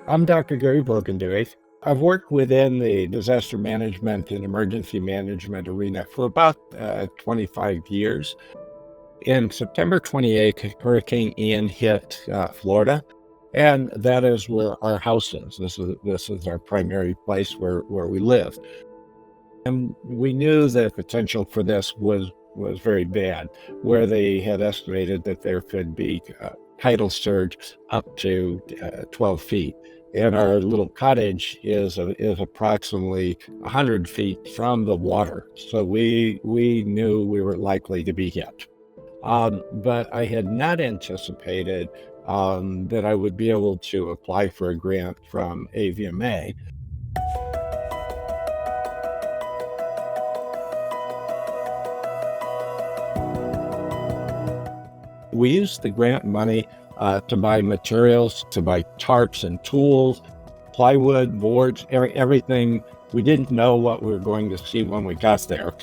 I'm Dr. Gary Vroegindewey. I've worked within the disaster management and emergency management arena for about 25 years. In September 28th, Hurricane Ian hit Florida, and that is where our house is. This is our primary place where we live. And we knew the potential for this was very bad, where they had estimated that there could be tidal surge up to 12 feet. And our little cottage is approximately 100 feet from the water. So we knew we were likely to be hit. But I had not anticipated that I would be able to apply for a grant from AVMA. We used the grant money to buy materials, to buy tarps and tools, plywood, boards, everything. We didn't know what we were going to see when we got there,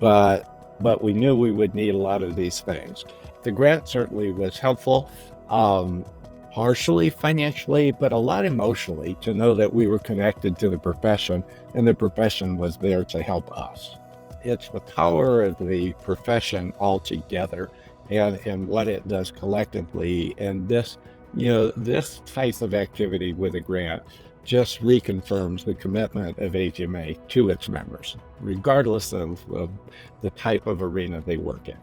but we knew we would need a lot of these things. The grant certainly was helpful, partially financially, but a lot emotionally, to know that we were connected to the profession and the profession was there to help us. It's the power of the profession altogether and what it does collectively. And this type of activity with a grant just reconfirms the commitment of AVMA to its members, regardless of the type of arena they work in.